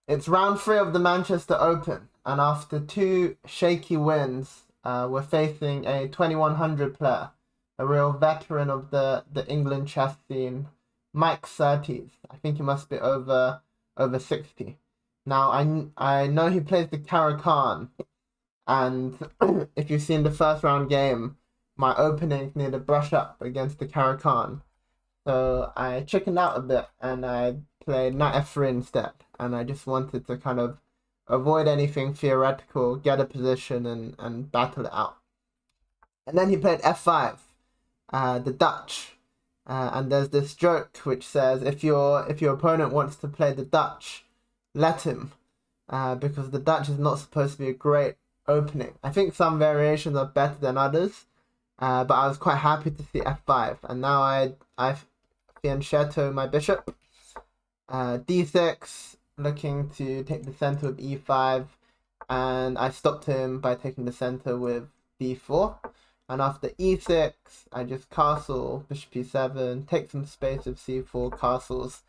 It's round 3 of the Manchester Open, and after 2 shaky wins, we're facing a 2100 player, a real veteran of the England chess scene, Mike Surtees. I think he must be over 60. Now I know he plays the Caro-Kann, and if you've seen the first round game, my openings need to brush up against the Caro-Kann. So I chickened out a bit and I played knight f3 instead. And I just wanted to kind of avoid anything theoretical, get a position and battle it out. And then he played f5, the Dutch. And there's this joke which says if your opponent wants to play the Dutch, let him. Because the Dutch is not supposed to be a great opening. I think some variations are better than others. But I was quite happy to see f5. And now I've fianchetto my bishop. D6, looking to take the center with e5, and I stopped him by taking the center with d4. And after e6, I just castle, bishop e7, take some space with c4 castles,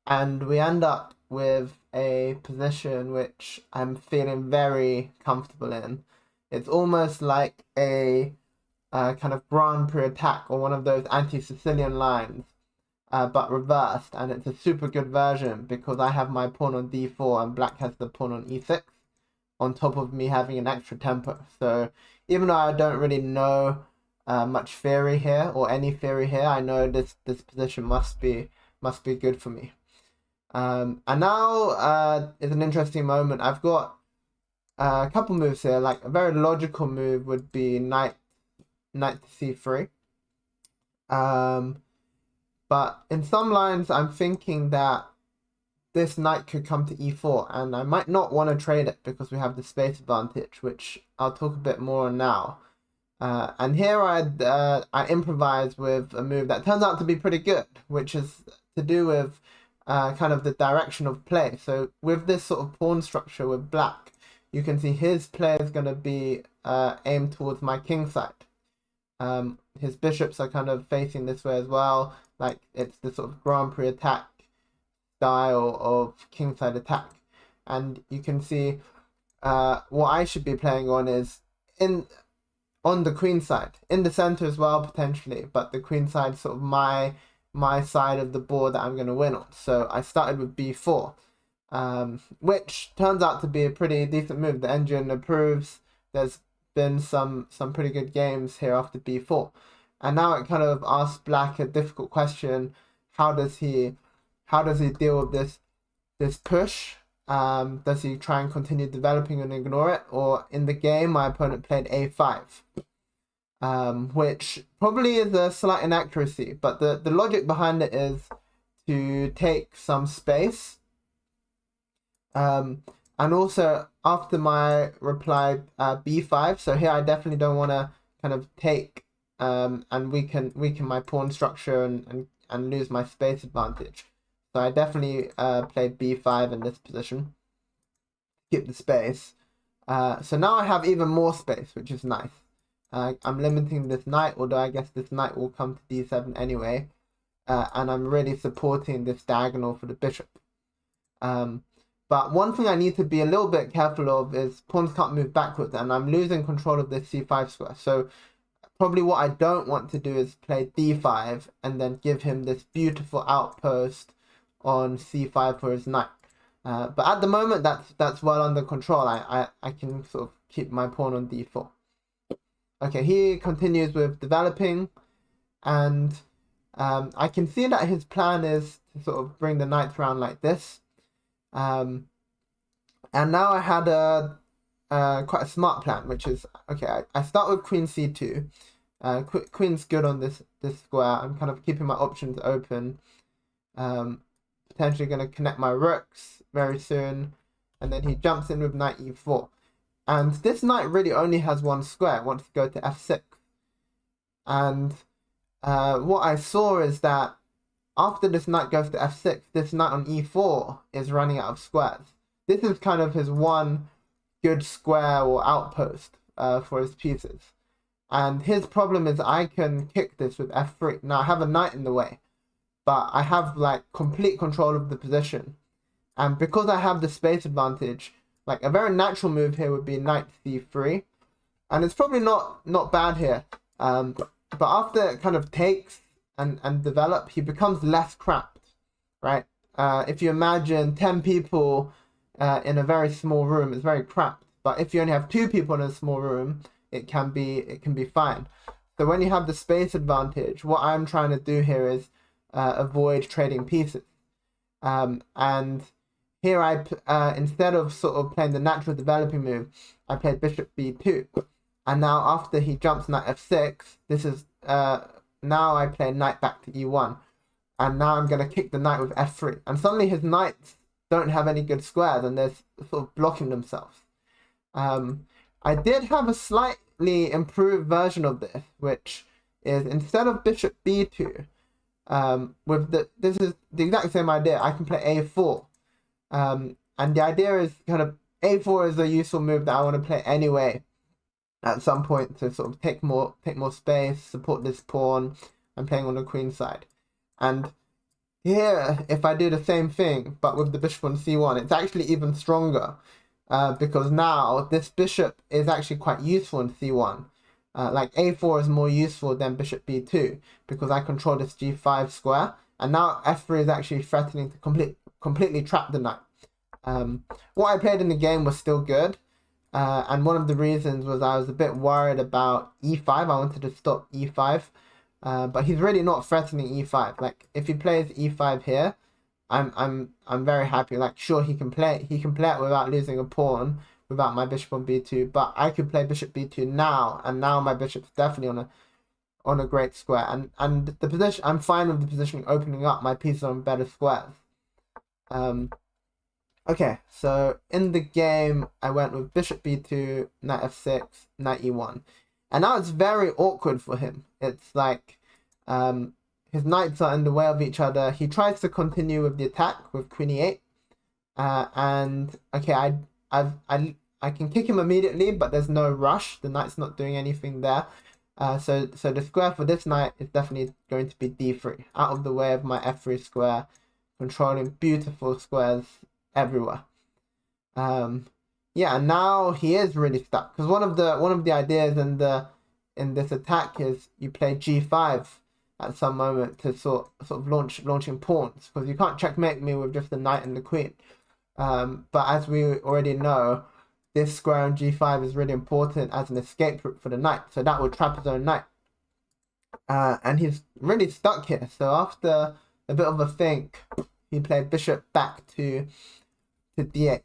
and we end up with a position which I'm feeling very comfortable in. It's almost like a kind of Grand Prix attack or one of those anti-Sicilian lines. But reversed, and it's a super good version because I have my pawn on d4 and black has the pawn on e6 on top of me having an extra tempo. So even though I don't really know much theory here or any theory here, I know this position must be good for me. And now is an interesting moment. I've got a couple moves here. Like a very logical move would be knight to c3. But in some lines, I'm thinking that this knight could come to e4, and I might not want to trade it because we have the space advantage, which I'll talk a bit more on now. And here I improvise with a move that turns out to be pretty good, which is to do with kind of the direction of play. So with this sort of pawn structure with black, you can see his play is going to be aimed towards my king side. His bishops are kind of facing this way as well. Like it's the sort of Grand Prix attack style of kingside attack. And you can see what I should be playing on is on the queen side, in the center as well potentially, but the queen side is sort of my side of the board that I'm going to win on. So I started with b4, which turns out to be a pretty decent move. The engine approves. There's been some pretty good games here after b4. And now it kind of asks black a difficult question. How does he deal with this push? Does he try and continue developing and ignore it? Or in the game, my opponent played a5, which probably is a slight inaccuracy. But the logic behind it is to take some space. And also, after my reply b5, so here I definitely don't want to kind of take and weaken my pawn structure and lose my space advantage. So I definitely played b5 in this position, keep the space. So now I have even more space, which is nice. I'm limiting this knight, although I guess this knight will come to d7 anyway. And I'm really supporting this diagonal for the bishop. But one thing I need to be a little bit careful of is pawns can't move backwards, and I'm losing control of this c5 square. So probably what I don't want to do is play d5 and then give him this beautiful outpost on c5 for his knight. But at the moment, that's well under control. I can sort of keep my pawn on d4. Okay, he continues with developing, and I can see that his plan is to sort of bring the knight around like this. And now I had quite a smart plan, which is, okay, I start with queen c2. Queen's good on this square. I'm kind of keeping my options open. Potentially going to connect my rooks very soon. And then he jumps in with knight e4. And this knight really only has one square. It wants to go to f6. And what I saw is that after this knight goes to f6, this knight on e4 is running out of squares. This is kind of his one good square or outpost for his pieces. And his problem is I can kick this with f3. Now I have a knight in the way, but I have like complete control of the position. And because I have the space advantage, like a very natural move here would be knight c3. And it's probably not bad here. But after it kind of takes and develop, he becomes less cramped, right? If you imagine 10 people in a very small room, it's very cramped. But if you only have 2 people in a small room, it can be fine. So when you have the space advantage, what I'm trying to do here is avoid trading pieces. And here instead of sort of playing the natural developing move, I played bishop b2. And now after he jumps knight f6, this is now I play knight back to e1. And now I'm going to kick the knight with f3. And suddenly his knights don't have any good squares and they're sort of blocking themselves. I did have a slightly improved version of this, which is instead of bishop b2, this is the exact same idea. I can play a4. And the idea is kind of a4 is a useful move that I want to play anyway at some point to sort of take more space, support this pawn. I'm playing on the queen side. And here, if I do the same thing, but with the bishop on c1, it's actually even stronger. Because now this bishop is actually quite useful in c1. Like a4 is more useful than bishop b2 because I control this g5 square. And now f3 is actually threatening to completely trap the knight. What I played in the game was still good. And one of the reasons was I was a bit worried about e5. I wanted to stop e5. But he's really not threatening e5. Like if he plays e5 here, I'm very happy. Like sure he can play it without losing a pawn, without my bishop on b2, but I could play bishop b2 now, and now my bishop's definitely on a great square. And the position, I'm fine with the positioning opening up. My pieces on better squares. Okay, so in the game I went with bishop b2, knight f6, knight e1. And now it's very awkward for him. It's like his knights are in the way of each other. He tries to continue with the attack with queen e8. And okay, I can kick him immediately, but there's no rush. The knight's not doing anything there. So the square for this knight is definitely going to be d3, out of the way of my f3 square, controlling beautiful squares everywhere. Yeah, and now he is really stuck because one of the ideas in this attack is you play g5 at some moment to sort of launching pawns, because you can't checkmate me with just the knight and the queen. But as we already know, this square on g5 is really important as an escape route for the knight, so that would trap his own knight. And he's really stuck here. So after a bit of a think, he played bishop back to d8.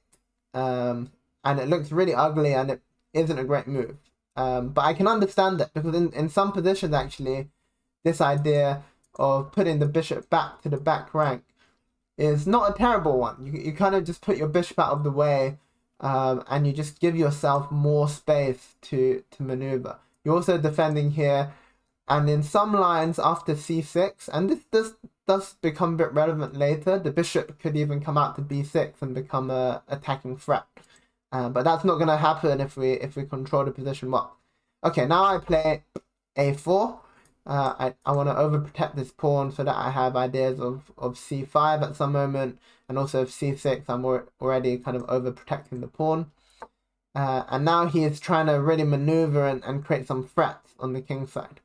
And it looks really ugly and it isn't a great move. But I can understand that because in some positions actually, this idea of putting the bishop back to the back rank is not a terrible one. You kind of just put your bishop out of the way, and you just give yourself more space to maneuver. You're also defending here, and in some lines after c6, and this does become a bit relevant later, the bishop could even come out to b6 and become a attacking threat. But that's not going to happen if we control the position well. Okay, now I play a4. I want to overprotect this pawn so that I have ideas of c5 at some moment, and also of c6 I'm already kind of overprotecting the pawn. And now he is trying to really maneuver and create some threats on the king side.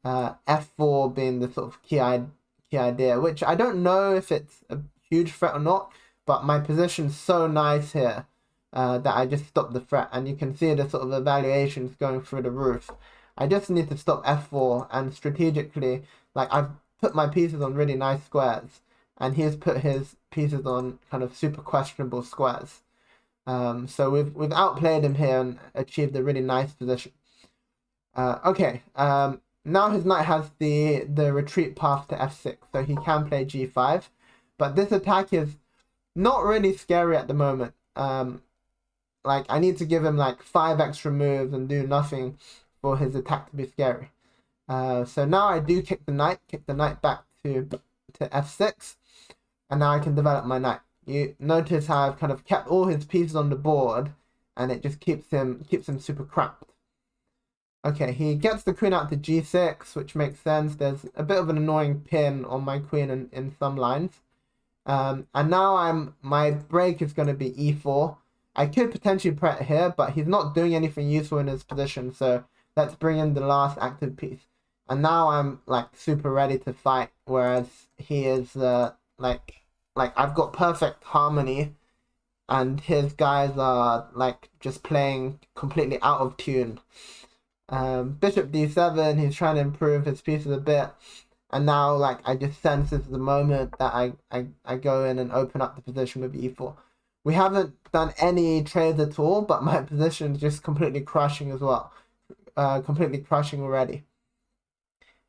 f4 being the sort of key idea, which I don't know if it's a huge threat or not, but my position's so nice here that I just stop the threat, and you can see the sort of evaluations going through the roof. I just need to stop f4, and strategically, like I've put my pieces on really nice squares, and he's put his pieces on kind of super questionable squares. So we've outplayed him here and achieved a really nice position. Okay, now his knight has the retreat path to f6, so he can play g5, but this attack is not really scary at the moment. Like I need to give him like 5 extra moves and do nothing for his attack to be scary. So now I do kick the knight back to f6, and now I can develop my knight. You notice how I've kind of kept all his pieces on the board, and it just keeps him super cramped. Okay, he gets the queen out to g6, which makes sense. There's a bit of an annoying pin on my queen in some lines. And now my break is going to be e4. I could potentially pret here, but he's not doing anything useful in his position, so let's bring in the last active piece. And now I'm like super ready to fight, whereas he is like I've got perfect harmony, and his guys are like just playing completely out of tune. Bishop d7, he's trying to improve his pieces a bit. And now, like, I just sense this is the moment that I go in and open up the position with e4. We haven't done any trades at all, but my position is just completely crushing as well. Completely crushing already.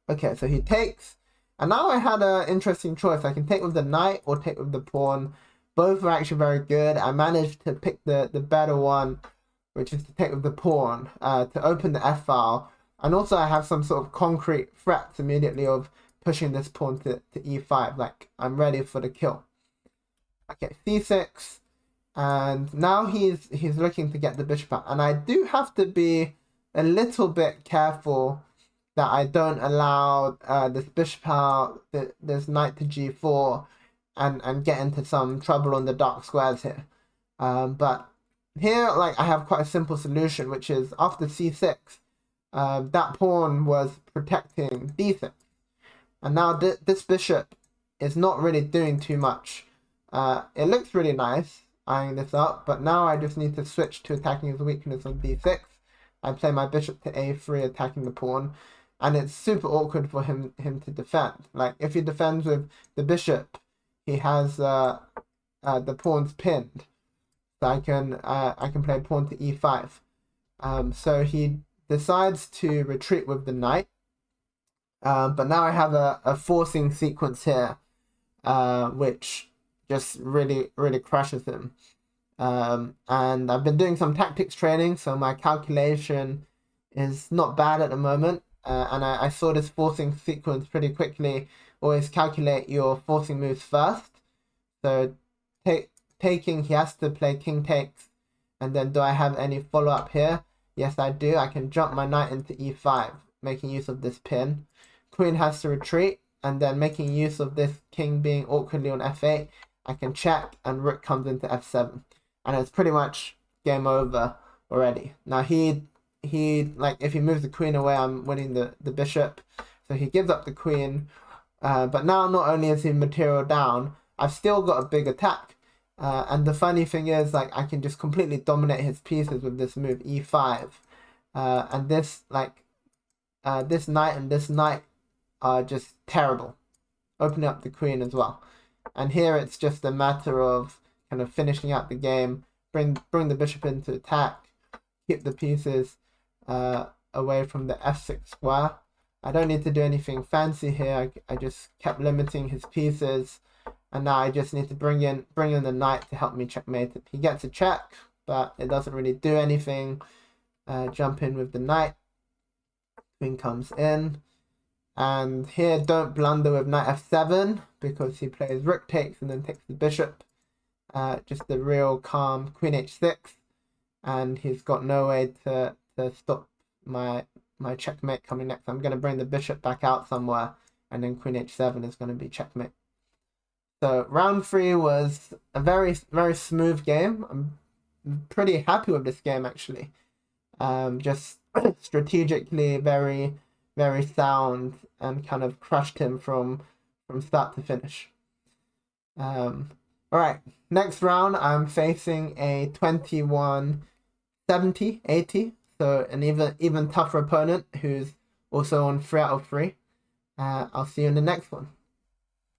Okay, so he takes. And now I had an interesting choice. I can take with the knight or take with the pawn. Both are actually very good. I managed to pick the better one, which is to take with the pawn to open the f-file. And also I have some sort of concrete threats immediately of pushing this pawn to e5. Like, I'm ready for the kill. Okay, c6. And now he's looking to get the bishop out. And I do have to be a little bit careful that I don't allow this bishop out, this knight to g4, and get into some trouble on the dark squares here. But here, like, I have quite a simple solution, which is after c6, that pawn was protecting d6. And now this bishop is not really doing too much. It looks really nice, eyeing this up, but now I just need to switch to attacking his weakness on d6. I play my bishop to a3, attacking the pawn, and it's super awkward for him to defend. Like, if he defends with the bishop, he has the pawns pinned. So I can play pawn to e5. So he decides to retreat with the knight. But now I have a forcing sequence here, which just really crushes him. And I've been doing some tactics training, so my calculation is not bad at the moment. And I saw this forcing sequence pretty quickly. Always calculate your forcing moves first. So taking, he has to play king takes. And then do I have any follow-up here? Yes, I do. I can jump my knight into e5, making use of this pin. Queen has to retreat, and then making use of this king being awkwardly on f8, I can check, and rook comes into f7. And it's pretty much game over already. Now he like, if he moves the queen away, I'm winning the bishop. So he gives up the queen. But now not only is he material down, I've still got a big attack. And the funny thing is, like, I can just completely dominate his pieces with this move e5. And this, like, this knight and this knight are just terrible. Opening up the queen as well. And here it's just a matter of kind of finishing out the game, bring the bishop into attack, keep the pieces away from the f6 square. I don't need to do anything fancy here. I just kept limiting his pieces, and now I just need to bring in the knight to help me checkmate it. He gets a check, but it doesn't really do anything. Jump in with the knight. Queen comes in. And here, don't blunder with knight f7, because he plays rook takes and then takes the bishop. Just the real calm queen h6, and he's got no way to stop my checkmate coming next. I'm going to bring the bishop back out somewhere, and then queen h7 is going to be checkmate. So round 3 was a very smooth game. I'm pretty happy with this game, actually. Just strategically very sound, and kind of crushed him from start to finish. All right, next round I'm facing a 21-70-80, so an even tougher opponent who's also on 3 out of 3. I'll see you in the next one.